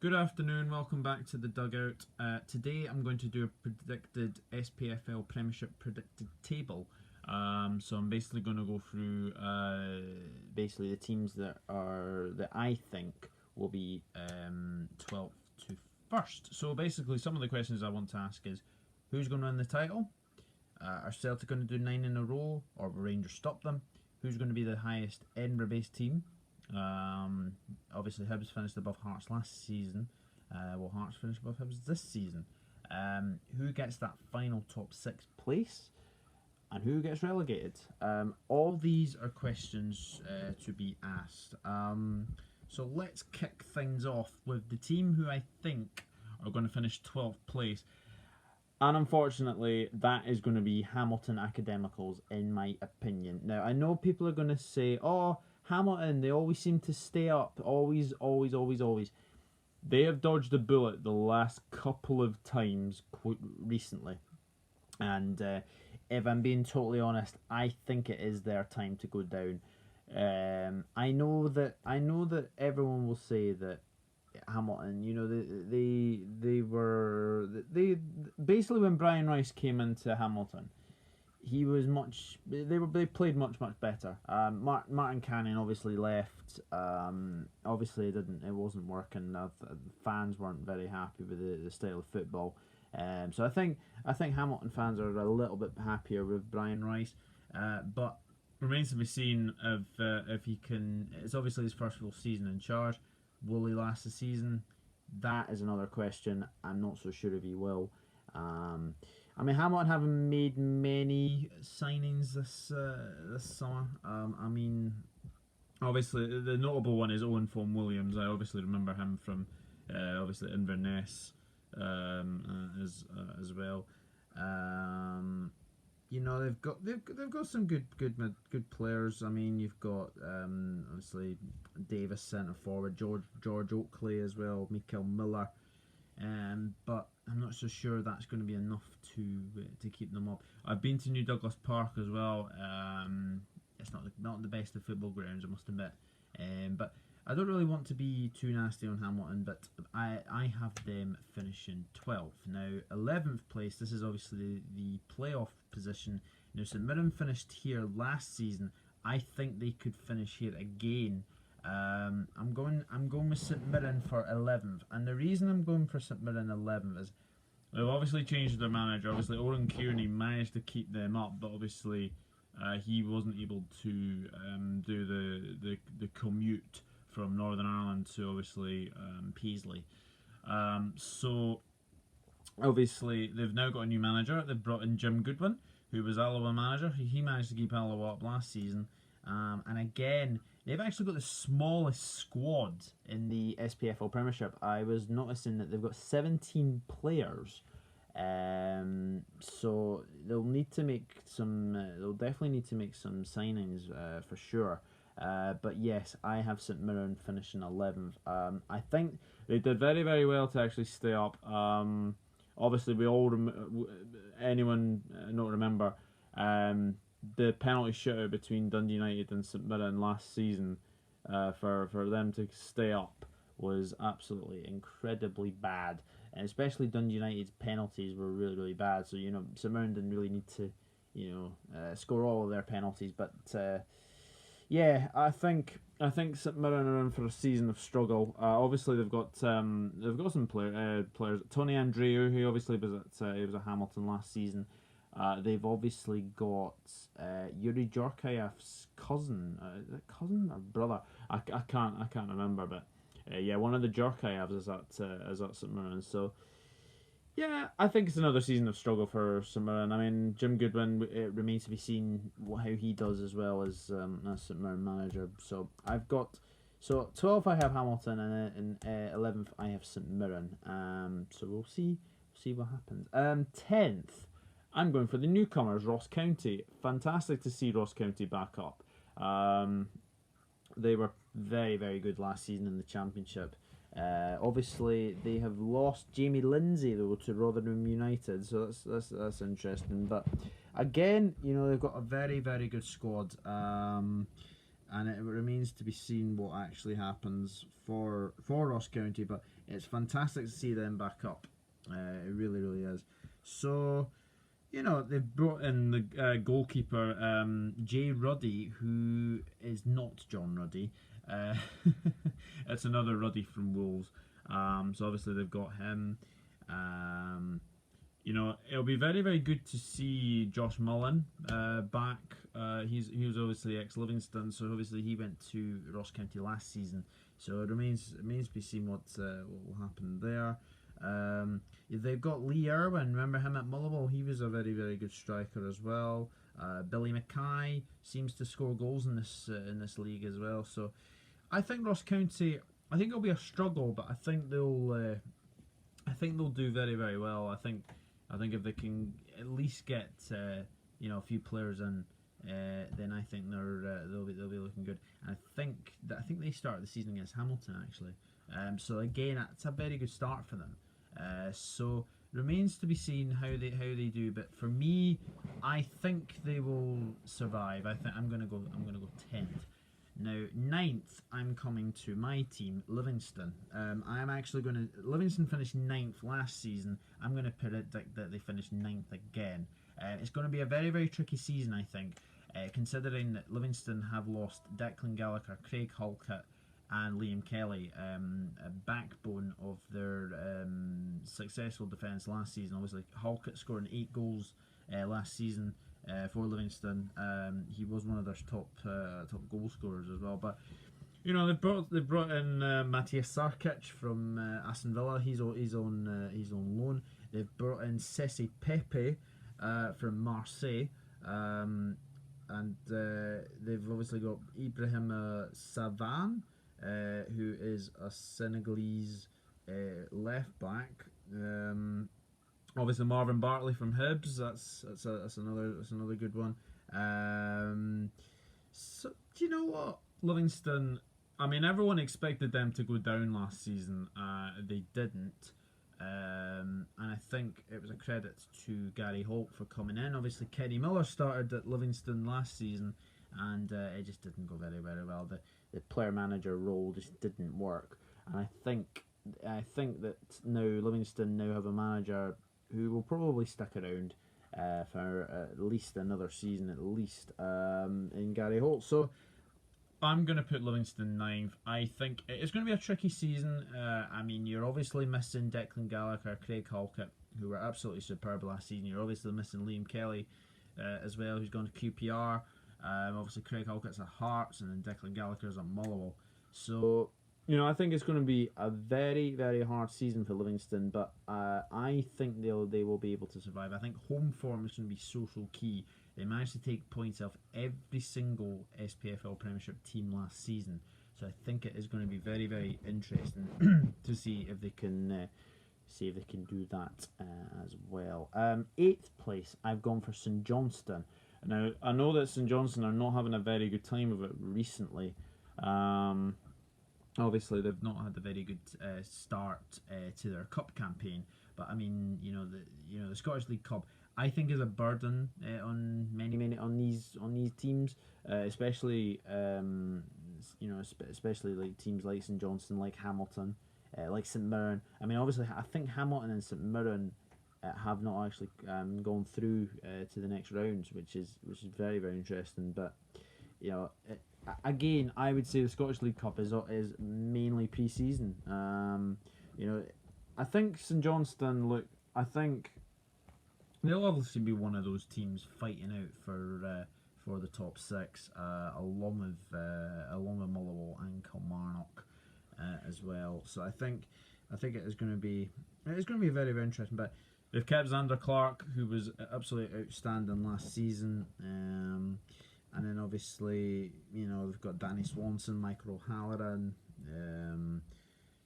Good afternoon, welcome back to the Dugout. Today I'm going to do a predicted SPFL Premiership Predicted Table. So I'm basically going to go through basically the teams that I think will be 12th to 1st. So basically some of the questions I want to ask is, who's going to win the title? Are Celtic going to do 9 in a row, or will Rangers stop them? Who's going to be the highest Edinburgh-based team? Obviously Hibs finished above Hearts last season. Will Hearts finish above Hibs this season? Who gets that final top 6 place? And who gets relegated? All these are questions to be asked. So let's kick things off with the team who I think are going to finish 12th place. And unfortunately, that is going to be Hamilton Academicals, in my opinion. Now, I know people are going to say, oh, Hamilton, they always seem to stay up. Always. They have dodged a bullet the last couple of times quite recently. And if I'm being totally honest, I think it is their time to go down. I know that everyone will say that Hamilton, they basically, when Brian Rice came into Hamilton, they played much better. Martin Cannon obviously left. Obviously it wasn't working. Fans weren't very happy with the style of football. So I think Hamilton fans are a little bit happier with Brian Rice. But remains to be seen if he can. It's obviously his first full season in charge. Will he last the season? That is another question. I'm not so sure if he will. I mean, Hamilton haven't made many signings this summer. I mean, obviously the notable one is Owen Foam Williams. I obviously remember him from obviously Inverness as well. They've got some good players. I mean, you've got obviously Davis centre forward, George Oakley as well, Mikael Miller. But I'm not so sure that's going to be enough to keep them up. I've been to New Douglas Park as well. It's not the best of football grounds, I must admit. But I don't really want to be too nasty on Hamilton, but I have them finishing 12th. Now, 11th place, this is obviously the playoff position. Now, St Mirren finished here last season. I think they could finish here again. I'm going with St Mirren for 11th, and the reason I'm going for St Mirren 11th is they've obviously changed their manager. Obviously, Oran Kearney managed to keep them up, but obviously he wasn't able to do the commute from Northern Ireland to obviously Paisley. So obviously they've now got a new manager. They've brought in Jim Goodwin, who was Alloa manager. He managed to keep Alloa up last season, and again, they've actually got the smallest squad in the SPFL Premiership. I was noticing that they've got 17 players. So they'll need to make some. They'll definitely need to make some signings for sure. But yes, I have St Mirren finishing 11th. I think they did very well to actually stay up. Obviously, we all anyone not remember the penalty shootout between Dundee United and St Mirren last season. For them to stay up was absolutely incredibly bad, and especially Dundee United's penalties were really bad. So St Mirren didn't really need to score all of their penalties, but. Yeah, I think St Mirren are in for a season of struggle. Obviously, they've got some players. Tony Andreu, who obviously was at Hamilton last season. They've obviously got Yuri Djorkaeff's cousin. Is it cousin or brother? I can't remember, but yeah, one of the Djorkaeffs is at St Mirren. So. Yeah, I think it's another season of struggle for St Mirren. I mean, Jim Goodwin, it remains to be seen how he does as well as St Mirren manager. So 12th I have Hamilton, and 11th I have St Mirren. So we'll see what happens. 10th, I'm going for the newcomers, Ross County. Fantastic to see Ross County back up. They were very good last season in the Championship. Obviously, they have lost Jamie Lindsay though to Rotherham United, so that's interesting. But again, they've got a very good squad. and it remains to be seen what actually happens for Ross County. But it's fantastic to see them back up. It really, really is. So, they've brought in the goalkeeper, Jay Ruddy, who is not John Ruddy. It's another Ruddy from Wolves. So obviously they've got him. It'll be very, very good to see Josh Mullen back. He was obviously ex-Livingston, so obviously he went to Ross County last season. So it remains to be seen what will happen there. They've got Lee Irwin. Remember him at Motherwell? He was a very, very good striker as well. Billy Mackay seems to score goals in this league as well. So I think Ross County. I think it'll be a struggle, but I think they'll do very, very well. I think if they can at least get a few players in, then I think they'll be looking good. And I think they started the season against Hamilton actually. So again, it's a very good start for them. So remains to be seen how they do. But for me, I think they will survive. I'm gonna go 10th. Now, 9th, I'm coming to my team, Livingston. I am actually going to... Livingston finished 9th last season. I'm going to predict that they finish 9th again. It's going to be a very, very tricky season, I think, considering that Livingston have lost Declan Gallagher, Craig Halkett and Liam Kelly, a backbone of their successful defence last season. Obviously, Halkett scoring 8 goals last season. For Livingston, he was one of their top goal scorers as well. But they've brought in Matthias Sarkic from Aston Villa. He's on loan. They've brought in Cesc Pepe from Marseille, and they've obviously got Ibrahim Savan, who is a Senegalese left back. Obviously Marvin Bartley from Hibs. That's another good one. So do you know what, Livingston? I mean, everyone expected them to go down last season. They didn't, and I think it was a credit to Gary Holt for coming in. Obviously, Kenny Miller started at Livingston last season, and it just didn't go very, very well. The player manager role just didn't work, and I think that now Livingston now have a manager who will probably stick around for at least another season, in Gary Holt. So I'm going to put Livingston 9th. I think it's going to be a tricky season. I mean, you're obviously missing Declan Gallagher, Craig Halkett, who were absolutely superb last season. You're obviously missing Liam Kelly as well, who's gone to QPR. Obviously, Craig Halkett's at Hearts, and then Declan Gallagher's at Motherwell. So I think it's going to be a very, very hard season for Livingston, but I think they will be able to survive. I think home form is going to be so key. They managed to take points off every single SPFL Premiership team last season, so I think it is going to be very, very interesting to see if they can do that as well. 8th place, I've gone for St Johnstone. Now I know that St Johnstone are not having a very good time of it recently. Obviously, they've not had a very good start to their cup campaign, but I mean, the Scottish League Cup, I think, is a burden on many on these teams, especially especially like teams like St Johnstone, like Hamilton, like St Mirren. I mean, obviously, I think Hamilton and St Mirren have not actually gone through to the next rounds, which is very, very interesting. But again, I would say the Scottish League Cup is mainly pre-season. I think St Johnstone I think they'll obviously be one of those teams fighting out for the top 6, along with Motherwell and Kilmarnock as well. So I think it is going to be very, very interesting. But they've kept Xander Clark, who was absolutely outstanding last season. And then obviously, we've got Danny Swanson, Michael O'Halloran.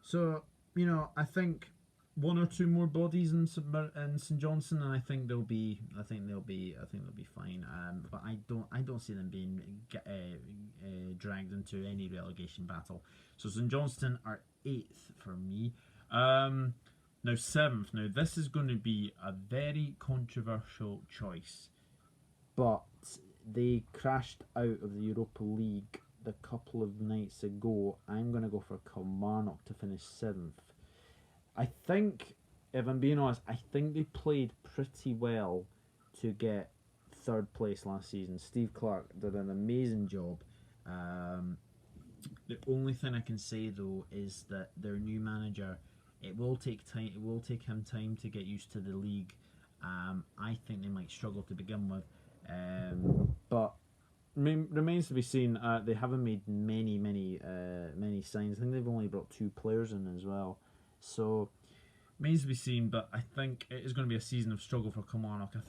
So I think one or two more bodies in St Johnstone, and I think they'll be fine. But I don't see them being dragged into any relegation battle. So St Johnstone are 8th for me. Now 7th. Now this is going to be a very controversial choice, but they crashed out of the Europa League the couple of nights ago, I'm going to go for Kilmarnock to finish 7th. I think, if I'm being honest, I think they played pretty well to get 3rd place last season. Steve Clark did an amazing job. The only thing I can say though is that their new manager, it will take time. It will take him time to get used to the league. I think they might struggle to begin with, but remains to be seen. They haven't made many signs. I think they've only brought 2 players in as well. So remains to be seen. But I think it is going to be a season of struggle for Kilmarnock. I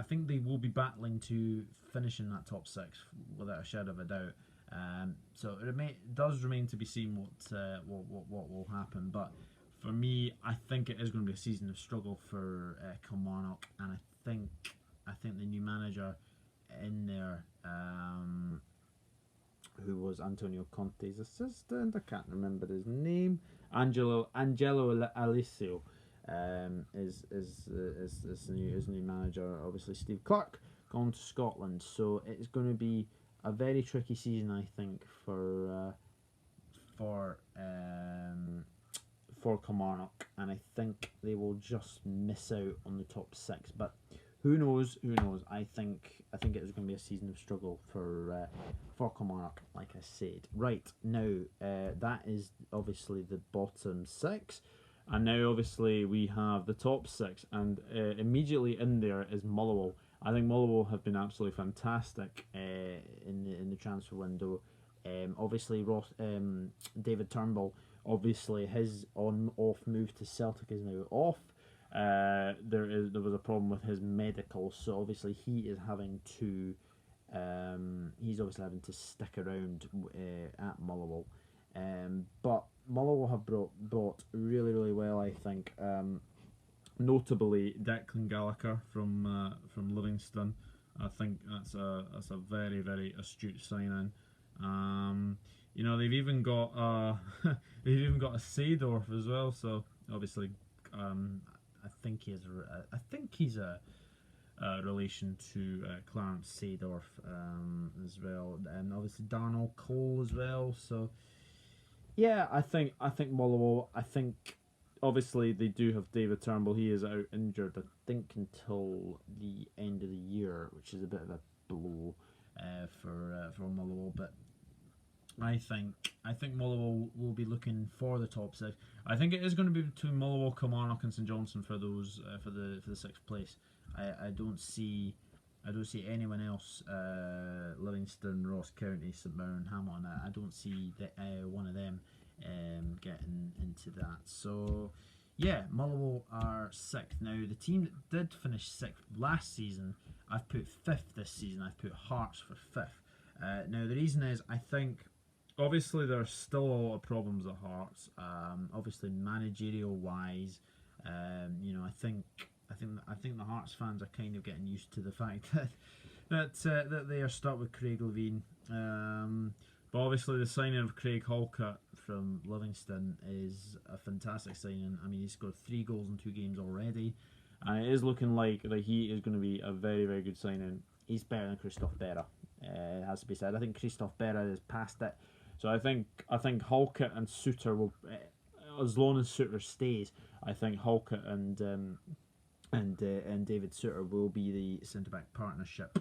think they will be battling to finish in that top 6 without a shadow of a doubt. So it does remain to be seen what will happen. But for me, I think it is going to be a season of struggle for Kilmarnock, and I think the new manager in there, who was Antonio Conte's assistant, I can't remember his name, Angelo Alessio, is his new manager. Obviously, Steve Clark gone to Scotland, so it's going to be a very tricky season, I think, for Kilmarnock, and I think they will just miss out on the top 6. But who knows? I think it is going to be a season of struggle for Kilmarnock, like I said. Right, now that is obviously the bottom 6, and now obviously we have the top 6, and immediately in there is Motherwell. I think Motherwell have been absolutely fantastic in the transfer window. Obviously, David Turnbull, obviously his on-off move to Celtic is now off. There was a problem with his medical, so obviously he's obviously having to stick around at Motherwell. But Motherwell have brought really well, I think. Notably, Declan Gallagher from Livingston. I think that's a very astute signing. They've even got a Seedorf as well. So obviously, I think he's a relation to Clarence Seedorf as well, and obviously Darnell Cole as well. So yeah, I think Motherwell. I think obviously they do have David Turnbull. He is out injured, I think, until the end of the year, which is a bit of a blow for Motherwell. But I think Motherwell will be looking for the top 6. I think it is going to be between Motherwell, Kilmarnock, and St Johnstone for those for the 6th place. I don't see anyone else. Livingston, Ross County, St Mirren, Hamilton. I don't see one of them getting into that. So yeah, Motherwell are 6th now. The team that did finish 6th last season, I've put 5th this season. I've put Hearts for 5th. Now the reason is, I think obviously there's still a lot of problems at Hearts. Obviously managerial wise, I think the Hearts fans are kind of getting used to the fact that they are stuck with Craig Levein. But obviously the signing of Craig Halkett from Livingston is a fantastic signing. I mean, he's scored 3 goals in 2 games already, and it is looking like he is going to be a very good signing. He's better than Christophe Berra. It has to be said. I think Christophe Berra is past it. So I think Halkett and Suter will, as long as Suter stays, I think Halkett and David Suter will be the centre back partnership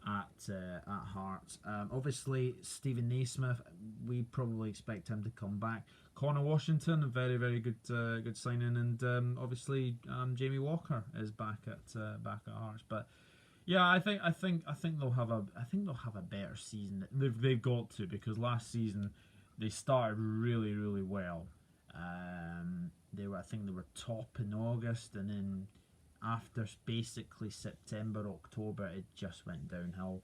at Hearts. Obviously Stephen Naismith, we probably expect him to come back. Connor Washington, a very good signing, and obviously Jamie Walker is back at Hearts. But yeah, I think they'll have a better season. They've got to, because last season they started really well. They were top in August, and then after basically September, October, it just went downhill.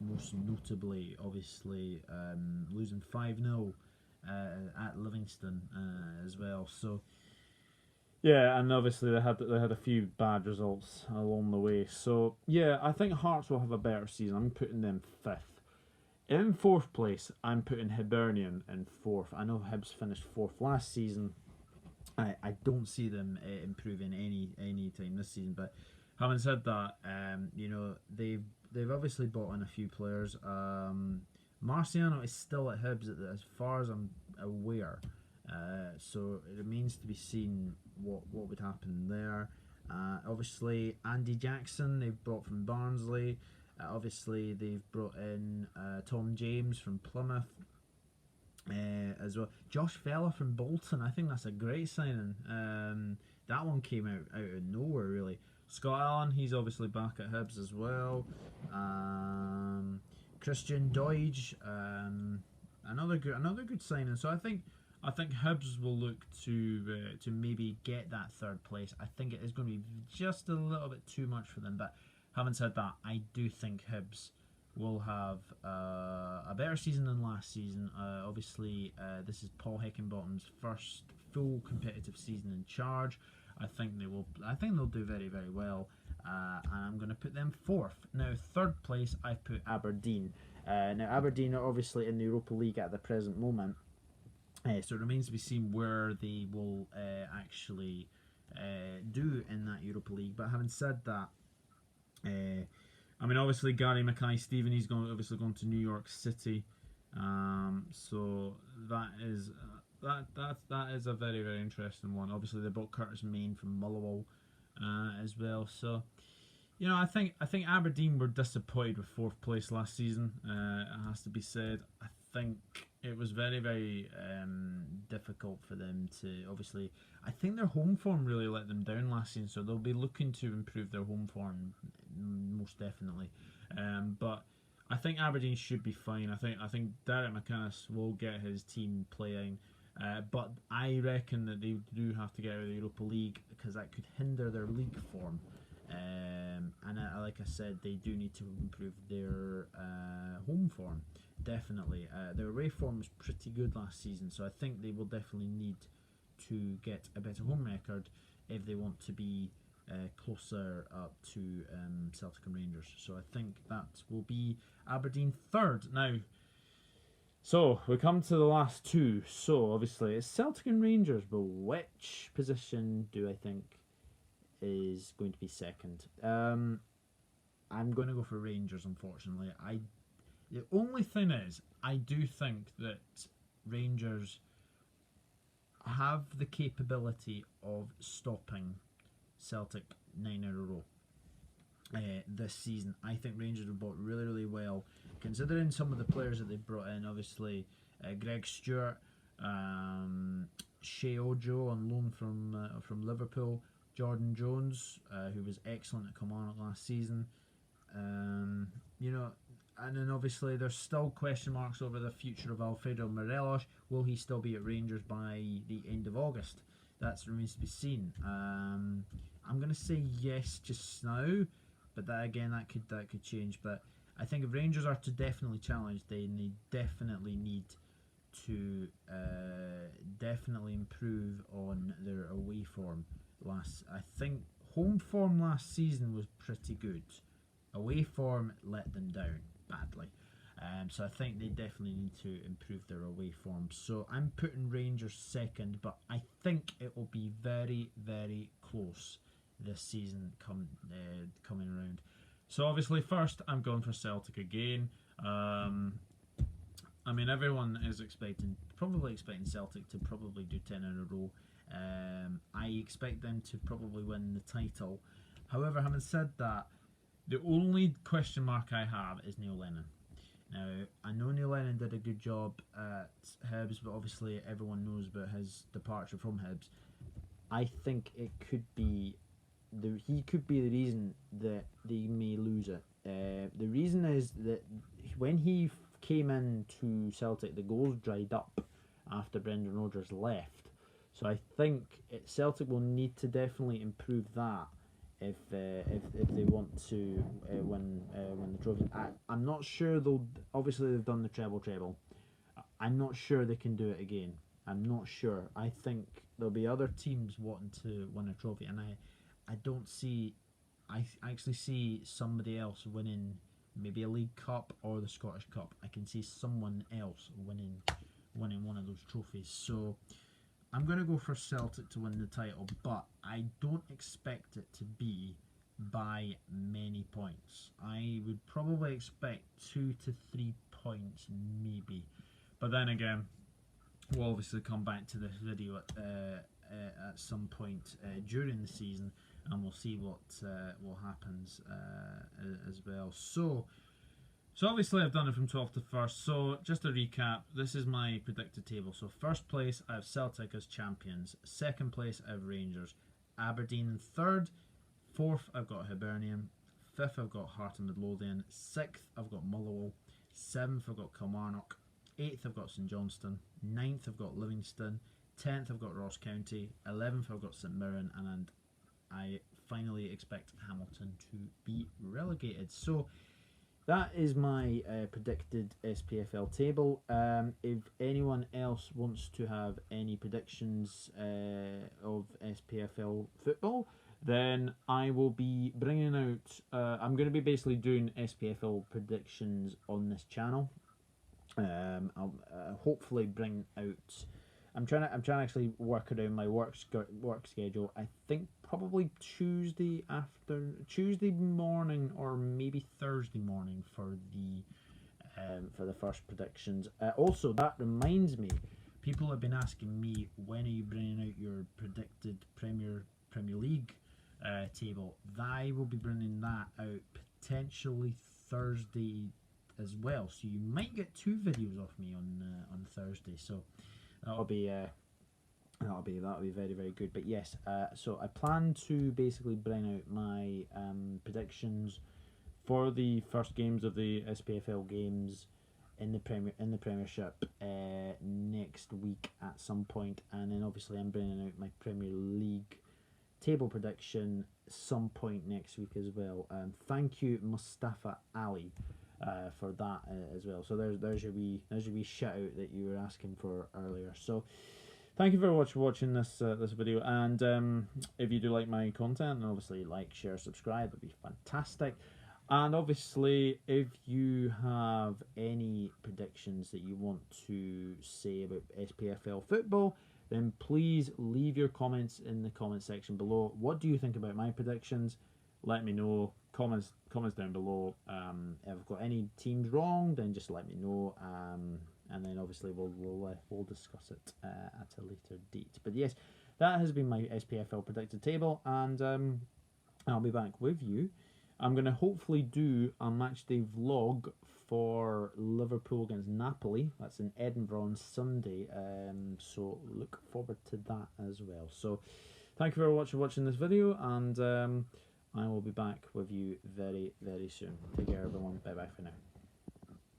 Most notably, obviously, losing 5-0 at Livingston as well. So yeah, and obviously they had a few bad results along the way. So yeah, I think Hearts will have a better season. I'm putting them 5th. In 4th place, I'm putting Hibernian in 4th. I know Hibs finished 4th last season. I don't see them improving any time this season. But having said that, they've obviously bought in a few players. Marciano is still at Hibs as far as I'm aware. So it remains to be seen what would happen there. Obviously, Andy Jackson they've brought from Barnsley. Obviously, they've brought in Tom James from Plymouth as well. Josh Fella from Bolton. I think that's a great signing. That one came out of nowhere, really. Scott Allen, he's obviously back at Hibs as well. Christian Doige, another good signing. So I think Hibs will look to maybe get that third place. I think it is going to be just a little bit too much for them. But having said that, I do think Hibs will have a better season than last season. Obviously, this is Paul Heckingbottom's first full competitive season in charge. I think they'll do very, very well. And I'm going to put them fourth. Now, third place, I've put Aberdeen. Now, Aberdeen are obviously in the Europa League at the present moment. So it remains to be seen where they will actually do in that Europa League. But having said that, I mean, obviously Gary Mackay-Steven, he's obviously gone to New York City. So that is a very, very interesting one. Obviously they bought Curtis Main from Motherwell as well. So I think Aberdeen were disappointed with fourth place last season. It has to be said. I think it was very, very difficult for them to obviously. I think their home form really let them down last season, so they'll be looking to improve their home form most definitely. But I think Aberdeen should be fine. I think Derek McInnes will get his team playing. But I reckon that they do have to get out of the Europa League because that could hinder their league form. And like I said, they do need to improve their home form. Definitely. Their away form was pretty good last season, so I think they will definitely need to get a better home record if they want to be closer up to Celtic and Rangers. So I think that will be Aberdeen third. Now, so we come to the last two. So obviously it's Celtic and Rangers, but which position do I think is going to be second? I'm going to go for Rangers, unfortunately. The only thing is, I do think that Rangers have the capability of stopping Celtic 9 in a row this season. I think Rangers have bought really, really well, considering some of the players that they've brought in. Obviously, Greg Stewart, Shea Ojo on loan from Liverpool, Jordan Jones, who was excellent at Kilmarnock last season. And then obviously there's still question marks over the future of Alfredo Morelos. Will he still be at Rangers by the end of August? That remains to be seen. I'm going to say yes just now, but that could change. But I think if Rangers are to definitely challenge, they definitely need to definitely improve on their away form. I think home form last season was pretty good. Away form let them down badly. So I think they definitely need to improve their away form. So I'm putting Rangers second, but I think it will be very, very close this season coming around. So obviously first I'm going for Celtic again. I mean, everyone is probably expecting Celtic to probably do 10 in a row. I expect them to probably win the title. However, having said that, the only question mark I have is Neil Lennon. Now, I know Neil Lennon did a good job at Hibs, but obviously everyone knows about his departure from Hibs. I think he could be the reason that they may lose it. The reason is that when he came into Celtic, the goals dried up after Brendan Rodgers left. So I think Celtic will need to definitely improve that if they want to win the trophy. I'm not sure they'll. Obviously, they've done the treble. I'm not sure they can do it again. I'm not sure. I think there'll be other teams wanting to win a trophy, and I don't see. I actually see somebody else winning maybe a League Cup or the Scottish Cup. I can see someone else winning one of those trophies. So I'm going to go for Celtic to win the title, but I don't expect it to be by many points. I would probably expect 2 to 3 points maybe, but then again, we'll obviously come back to this video at some point during the season, and we'll see what happens as well. So obviously I've done it from 12th to 1st. So just to recap, this is my predicted table. So first place I have Celtic as champions. Second place I have Rangers. Aberdeen in third. Fourth I've got Hibernian. Fifth I've got Heart and Midlothian. Sixth I've got Motherwell. Seventh I've got Kilmarnock. Eighth I've got St Johnstone. Ninth I've got Livingston. 10th I've got Ross County. 11th I've got St Mirren, and I finally expect Hamilton to be relegated. So that is my predicted SPFL table. If anyone else wants to have any predictions of SPFL football, then I will be bringing out. I'm going to be basically doing SPFL predictions on this channel. I'll hopefully bring out. I'm trying to actually work around my work schedule. I think probably Tuesday morning or maybe Thursday morning for the first predictions. Also, that reminds me, people have been asking me, when are you bringing out your predicted Premier League table? I will be bringing that out potentially Thursday as well. So you might get 2 videos of me on Thursday. So that'll be very, very good. But yes, so I plan to basically bring out my predictions for the first games of the SPFL games in the Premiership next week at some point, and then obviously I'm bringing out my Premier League table prediction some point next week as well. Thank you, Mustafa Ali, for that as well. So there's your wee shout out that you were asking for earlier. So thank you very much for watching this video, and if you do like my content, then obviously like, share, subscribe, it'd be fantastic. And obviously, if you have any predictions that you want to say about SPFL football, then please leave your comments in the comment section below. What do you think about my predictions? Let me know. Comments down below. If I've got any teams wrong, then just let me know. And then obviously we'll discuss it at a later date. But yes, that has been my SPFL predicted table, and I'll be back with you. I'm going to hopefully do a matchday vlog for Liverpool against Napoli. That's in Edinburgh on Sunday. So look forward to that as well. So thank you very much for watching this video, and I will be back with you very, very soon. Take care, everyone. Bye bye for now.